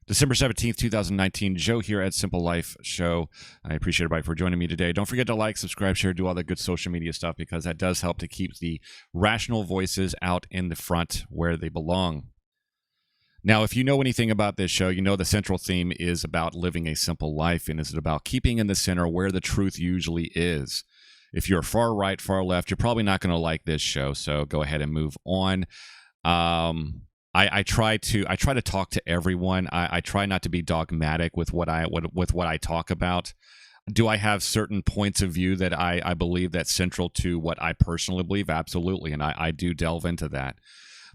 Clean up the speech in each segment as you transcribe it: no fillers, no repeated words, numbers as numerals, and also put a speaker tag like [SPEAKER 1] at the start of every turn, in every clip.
[SPEAKER 1] December 17th, 2019. Joe here at Simple Life Show. I appreciate everybody for joining me today. Don't forget to like, subscribe, share, do all the good social media stuff because that does help to keep the rational voices out in the front where they belong. Now, if you know anything about this show, you know the central theme is about living a simple life and is it about keeping in the center where the truth usually is. If you're far right, far left, you're probably not going to like this show, so go ahead and move on. I try to talk to everyone. I try not to be dogmatic with what I talk about. Do I have certain points of view that I believe that's central to what I personally believe? Absolutely, and I do delve into that.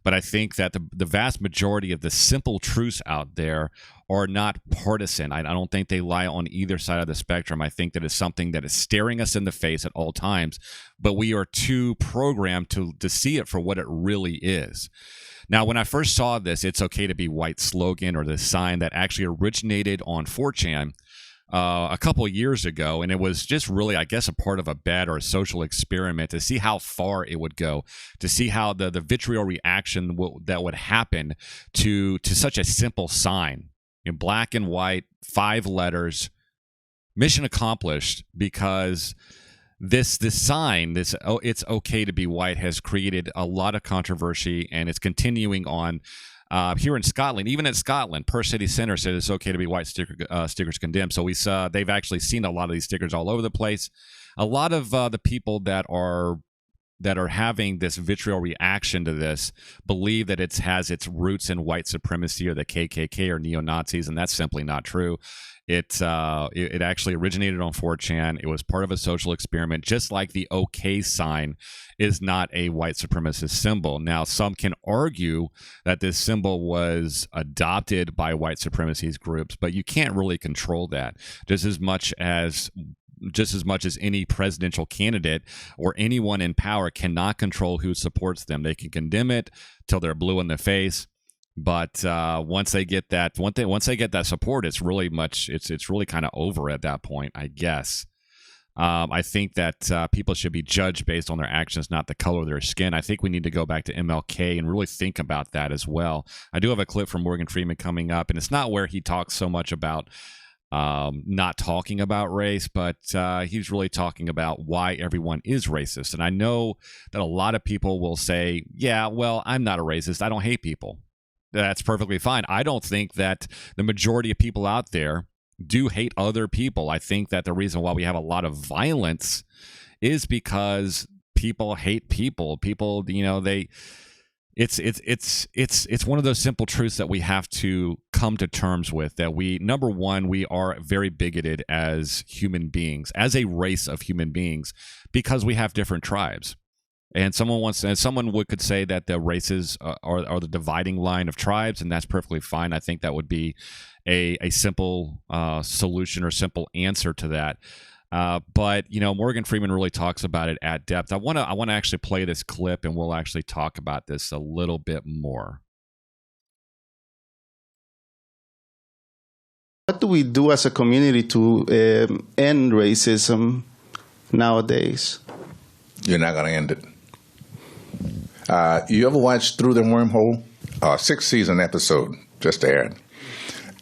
[SPEAKER 1] But I think that the vast majority of the simple truths out there are not partisan. I don't think they lie on either side of the spectrum. I think that it's something that is staring us in the face at all times, but we are too programmed to see it for what it really is. Now, when I first saw this "It's okay to be white" slogan or the sign that actually originated on 4chan a couple of years ago, and it was just really, I guess, a part of a bet or a social experiment to see how far it would go, to see how the vitriol reaction that would happen to such a simple sign in black and white, 5 letters, mission accomplished, because this sign, "It's okay to be white" has created a lot of controversy, and it's continuing on here in Scotland. Even in Scotland, Perth City Centre said it's okay to be white. Stickers condemned. So we saw they've actually seen a lot of these stickers all over the place. A lot of the people that are having this vitriol reaction to this believe that it has its roots in white supremacy or the KKK or neo-Nazis, and that's simply not true. It actually originated on 4chan. It was part of a social experiment, just like the OK sign is not a white supremacist symbol. Now, some can argue that this symbol was adopted by white supremacist groups, but you can't really control that. Just as much as any presidential candidate or anyone in power cannot control who supports them. They can condemn it till they're blue in the face. But once they get that support, it's really kind of over at that point, I guess. I think that people should be judged based on their actions, not the color of their skin. I think we need to go back to MLK and really think about that as well. I do have a clip from Morgan Freeman coming up, and it's not where he talks so much about not talking about race, but he's really talking about why everyone is racist. And I know that a lot of people will say, yeah, well, I'm not a racist. I don't hate people. That's perfectly fine. I don't think that the majority of people out there do hate other people. I think that the reason why we have a lot of violence is because people hate people. People, it's one of those simple truths that we have to come to terms with, that number one, we are very bigoted as human beings, as a race of human beings, because we have different tribes. And someone could say that the races are the dividing line of tribes, and that's perfectly fine. I think that would be a simple solution or simple answer to that. But Morgan Freeman really talks about it at depth. I want to actually play this clip, and we'll actually talk about this a little bit more.
[SPEAKER 2] What do we do as a community to end racism nowadays?
[SPEAKER 3] You're not going to end it. You ever watch Through the Wormhole? 6-season episode just aired.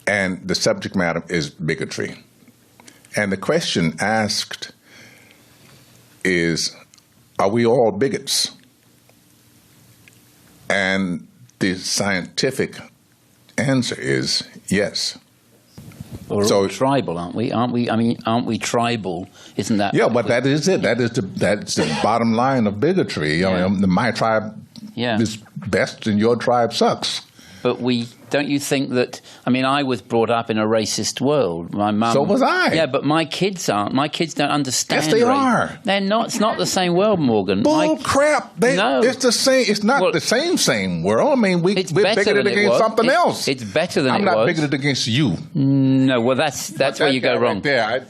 [SPEAKER 3] And the subject matter is bigotry. And the question asked is, are we all bigots? And the scientific answer is yes.
[SPEAKER 4] We're all tribal, aren't we? Aren't we? I mean, aren't we tribal? Isn't that?
[SPEAKER 3] Yeah, but that is it. That's the bottom line of bigotry.
[SPEAKER 4] Yeah.
[SPEAKER 3] My tribe is best, and your tribe sucks.
[SPEAKER 4] But don't you think that? I mean, I was brought up in a racist world. My mum.
[SPEAKER 3] So was I.
[SPEAKER 4] Yeah, but my kids aren't. My kids don't understand.
[SPEAKER 3] Yes, they are.
[SPEAKER 4] They're not. It's not the same world, Morgan.
[SPEAKER 3] Bull crap.
[SPEAKER 4] No,
[SPEAKER 3] it's the same. It's not the same world. I mean, we're bigoted against something else.
[SPEAKER 4] It's better than it was.
[SPEAKER 3] I'm not bigoted against you.
[SPEAKER 4] No, well, that's where you go wrong.
[SPEAKER 3] Right there.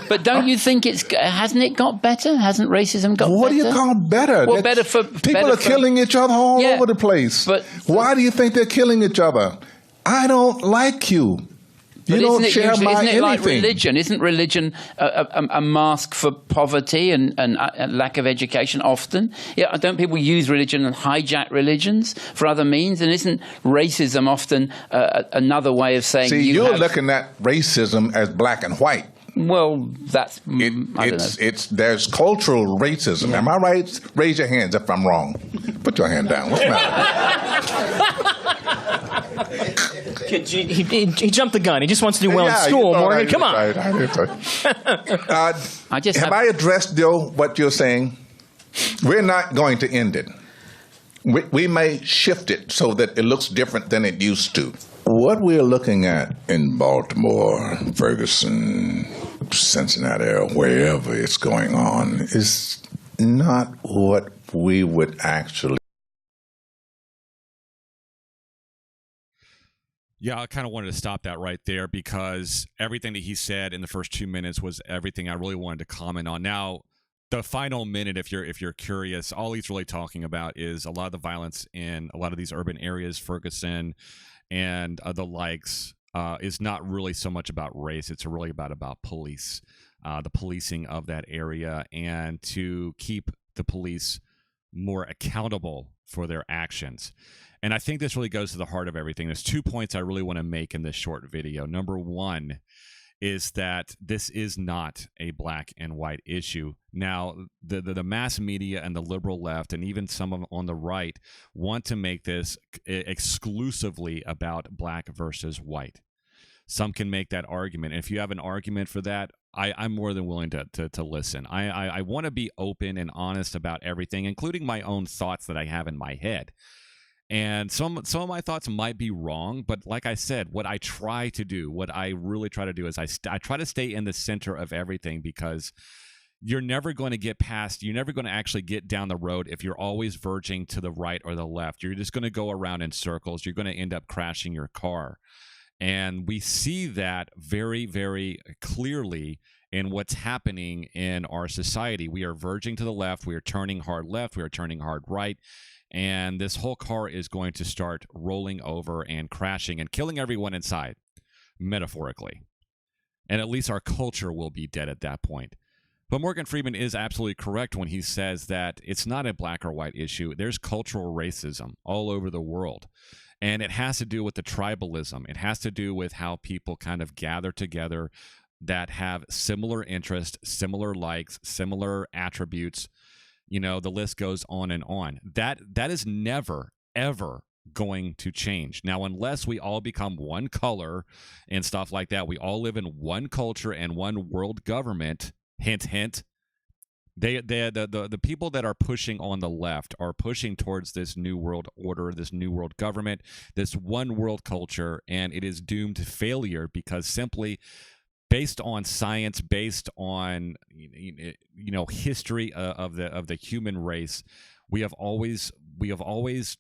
[SPEAKER 4] But don't you think hasn't it got better? Hasn't racism got better?
[SPEAKER 3] What do you call better?
[SPEAKER 4] Well, better for
[SPEAKER 3] people are killing each other all over the place.
[SPEAKER 4] But
[SPEAKER 3] why do you think they're killing each other? I don't like you. You don't share my
[SPEAKER 4] isn't it like
[SPEAKER 3] anything.
[SPEAKER 4] religion? Isn't religion a mask for poverty and lack of education often? Yeah, don't people use religion and hijack religions for other means? And isn't racism often another way of saying
[SPEAKER 3] you're looking at racism as black and white.
[SPEAKER 4] Well, that's I don't know.
[SPEAKER 3] There's cultural racism. Yeah. Am I right? Raise your hands if I'm wrong. Put your hand down. What's the matter?
[SPEAKER 5] He jumped the gun. He just wants to do well in school, Morgan. Come on.
[SPEAKER 3] Have I addressed, Joe, what you're saying? We're not going to end it. We may shift it so that it looks different than it used to. What we're looking at in Baltimore, Ferguson, Cincinnati, or wherever it's going on is not what we would actually.
[SPEAKER 1] Yeah, I kind of wanted to stop that right there because everything that he said in the first 2 minutes was everything I really wanted to comment on. Now, the final minute, if you're curious, all he's really talking about is a lot of the violence in a lot of these urban areas, Ferguson and the likes, is not really so much about race. It's really about police, the policing of that area, and to keep the police more accountable for their actions. And I think this really goes to the heart of everything. There's 2 points I really want to make in this short video. Number one is that this is not a black and white issue. Now, the mass media and the liberal left, and even some on the right, want to make this exclusively about black versus white. Some can make that argument. And if you have an argument for that, I'm more than willing to listen. I want to be open and honest about everything, including my own thoughts that I have in my head. And some of my thoughts might be wrong, but like I said, what I really try to do is I try to stay in the center of everything, because you're never going to actually get down the road if you're always verging to the right or the left. You're just going to go around in circles. You're going to end up crashing your car. And we see that very, very clearly in what's happening in our society. We are verging to the left. We are turning hard left. We are turning hard right. And this whole car is going to start rolling over and crashing and killing everyone inside, metaphorically. And at least our culture will be dead at that point. But Morgan Freeman is absolutely correct when he says that it's not a black or white issue. There's cultural racism all over the world. And it has to do with the tribalism. It has to do with how people kind of gather together that have similar interests, similar likes, similar attributes. You know, the list goes on and on. That is never, ever going to change. Now, unless we all become one color and stuff like that, we all live in one culture and one world government, hint, hint. The people that are pushing on the left are pushing towards this new world order, this new world government, this one world culture, and it is doomed to failure because simply based on science, based on history of the human race, we have always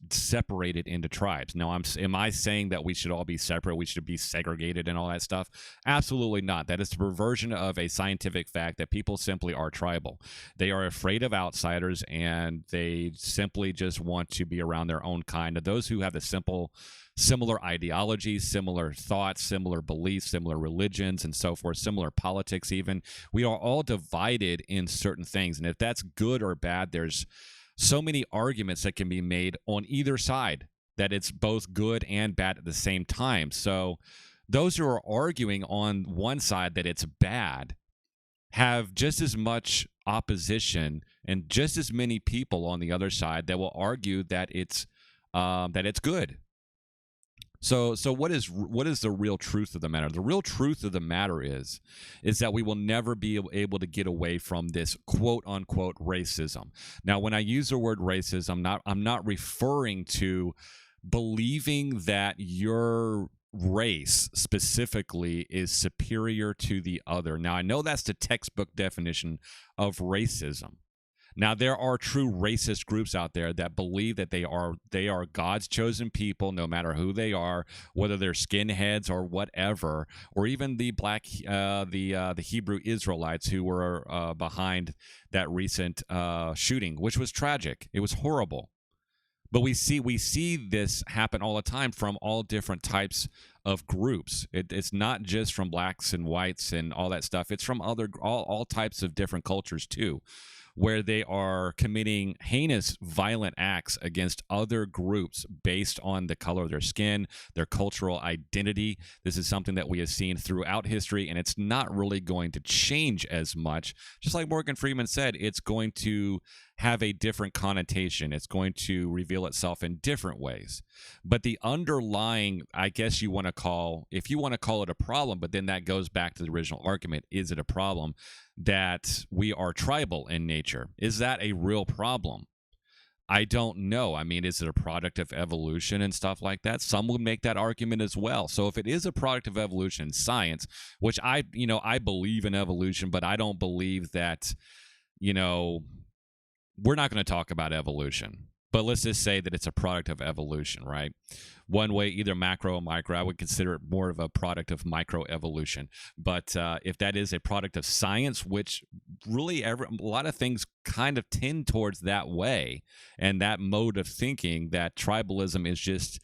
[SPEAKER 1] separated into tribes. Now, am I saying that we should all be separate? We should be segregated and all that stuff? Absolutely not. That is the perversion of a scientific fact that people simply are tribal. They are afraid of outsiders, and they simply just want to be around their own kind. Those who have similar ideologies, similar thoughts, similar beliefs, similar religions, and so forth, similar politics even. We are all divided in certain things. And if that's good or bad, there's so many arguments that can be made on either side that it's both good and bad at the same time. So those who are arguing on one side that it's bad have just as much opposition and just as many people on the other side that will argue that it's good. So what is the real truth of the matter? The real truth of the matter is that we will never be able to get away from this quote unquote racism. Now, when I use the word racism, I'm not referring to believing that your race specifically is superior to the other. Now, I know that's the textbook definition of racism. Now, there are true racist groups out there that believe that they are God's chosen people, no matter who they are, whether they're skinheads or whatever, or even the the Hebrew Israelites who were behind that recent shooting, which was tragic. It was horrible. But we see this happen all the time from all different types of groups. It's not just from blacks and whites and all that stuff. It's from all types of different cultures too, where they are committing heinous, violent acts against other groups based on the color of their skin, their cultural identity. This is something that we have seen throughout history, and it's not really going to change as much. Just like Morgan Freeman said, it's going to have a different connotation. It's going to reveal itself in different ways. But the underlying, I guess if you want to call it a problem, but then that goes back to the original argument, is it a problem that we are tribal in nature? Is that a real problem? I don't know. I mean, is it a product of evolution and stuff like that? Some would make that argument as well. So if it is a product of evolution, science, which I believe in evolution, but I don't believe that, we're not going to talk about evolution, but let's just say that it's a product of evolution, right? One way, either macro or micro, I would consider it more of a product of microevolution. But if that is a product of science, which really a lot of things kind of tend towards that way, and that mode of thinking, that tribalism is just,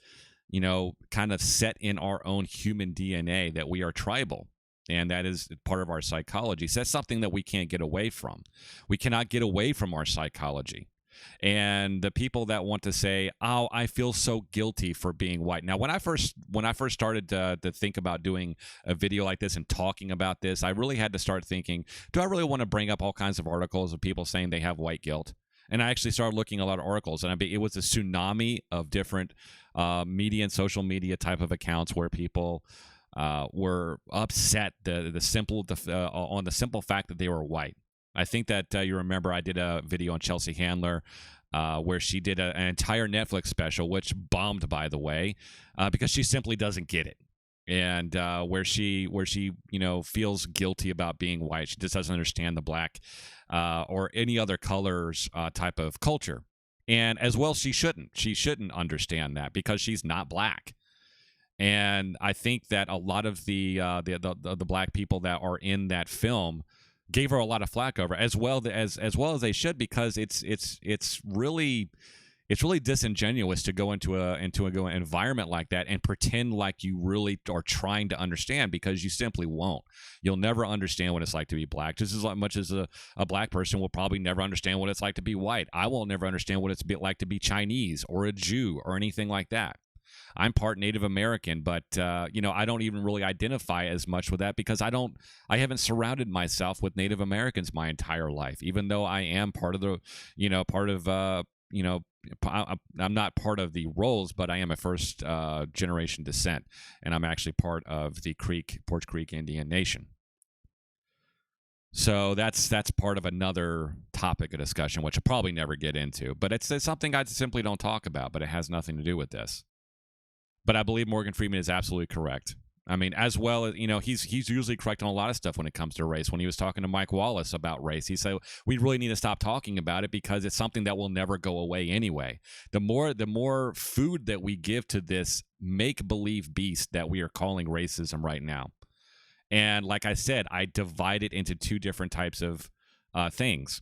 [SPEAKER 1] kind of set in our own human DNA, that we are tribal. And that is part of our psychology. So that's something that we can't get away from. We cannot get away from our psychology. And the people that want to say, "Oh, I feel so guilty for being white." Now, when I first started to think about doing a video like this and talking about this, I really had to start thinking, do I really want to bring up all kinds of articles of people saying they have white guilt? And I actually started looking at a lot of articles, and it was a tsunami of different media and social media type of accounts where people were upset on the simple fact that they were white. I think that you remember I did a video on Chelsea Handler where she did an entire Netflix special, which bombed, by the way, because she simply doesn't get it. And where she feels guilty about being white. She just doesn't understand the black or any other colors type of culture. And as well, she shouldn't understand that because she's not black. And I think that a lot of the black people that are in that film gave her a lot of flack over, as well as they should, because it's really disingenuous to go into an environment like that and pretend like you really are trying to understand, because you simply won't. You'll never understand what it's like to be black, just as much as a black person will probably never understand what it's like to be white. I will never understand what it's like to be Chinese or a Jew or anything like that. I'm part Native American, but I don't even really identify as much with that because I haven't surrounded myself with Native Americans my entire life, even though I am part of the, I'm not part of the rolls, but I am a first generation descent, and I'm actually part of the Porch Creek Indian Nation. So that's part of another topic of discussion, which I'll probably never get into, but it's something I simply don't talk about, but it has nothing to do with this. But I believe Morgan Freeman is absolutely correct. I mean, as well as, he's usually correct on a lot of stuff when it comes to race. When he was talking to Mike Wallace about race, he said, we really need to stop talking about it because it's something that will never go away anyway. The more food that we give to this make-believe beast that we are calling racism right now. And like I said, I divide it into two different types of things.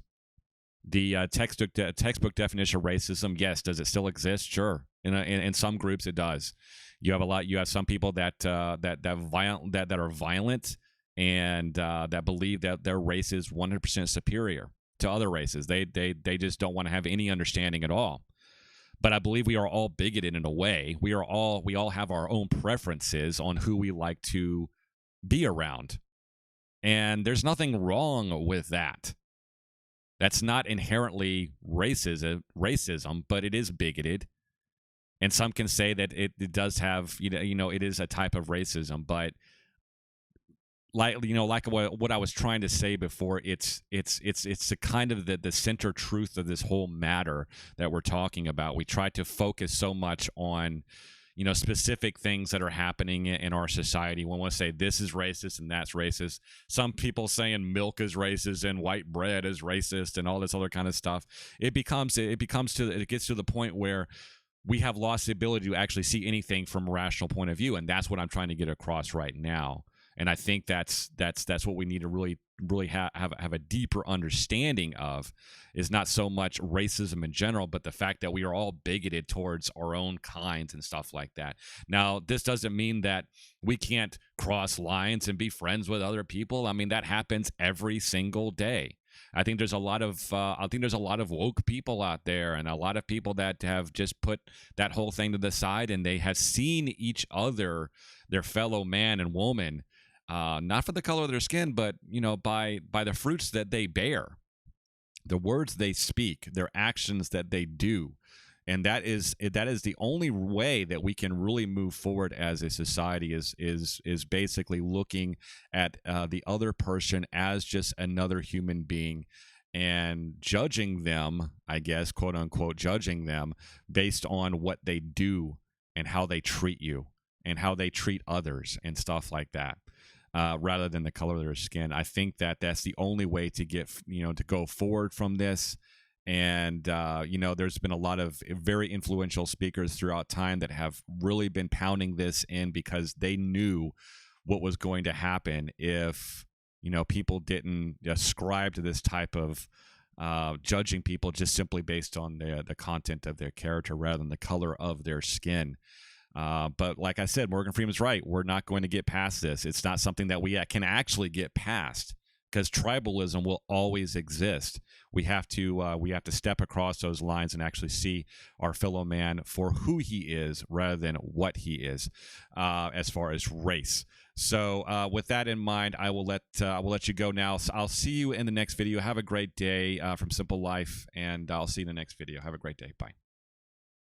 [SPEAKER 1] The textbook definition of racism, yes. Does it still exist? Sure. In some groups, it does. You have some people that are violent and that believe that their race is 100% superior to other races. They just don't want to have any understanding at all. But I believe we are all bigoted in a way. We all have our own preferences on who we like to be around, and there's nothing wrong with that. That's not inherently racism, but it is bigoted. And some can say that it does have, it is a type of racism. But like what I was trying to say before, it's the kind of the center truth of this whole matter that we're talking about. We try to focus so much on, specific things that are happening in our society. We want to say this is racist and that's racist. Some people saying milk is racist and white bread is racist and all this other kind of stuff. It gets to the point where we have lost the ability to actually see anything from a rational point of view, and that's what I'm trying to get across right now. And I think that's what we need to really have a deeper understanding of, is not so much racism in general, but the fact that we are all bigoted towards our own kinds and stuff like that. Now, this doesn't mean that we can't cross lines and be friends with other people. I mean, that happens every single day. I think there's a lot of woke people out there, and a lot of people that have just put that whole thing to the side, and they have seen each other, their fellow man and woman, not for the color of their skin, but by the fruits that they bear, the words they speak, their actions that they do. And that is the only way that we can really move forward as a society, is basically looking at the other person as just another human being, and judging them, I guess, quote unquote, judging them based on what they do and how they treat you and how they treat others and stuff like that. Rather than the color of their skin. I think that's the only way to get, to go forward from this. And, there's been a lot of very influential speakers throughout time that have really been pounding this in, because they knew what was going to happen if, people didn't ascribe to this type of judging people just simply based on the content of their character rather than the color of their skin. But like I said, Morgan Freeman's right. We're not going to get past this. It's not something that we can actually get past, because tribalism will always exist. We have to step across those lines and actually see our fellow man for who he is rather than what he is, as far as race. So with that in mind, I will let you go now. So I'll see you in the next video. Have a great day from Simple Life, and I'll see you in the next video. Have a great day. Bye.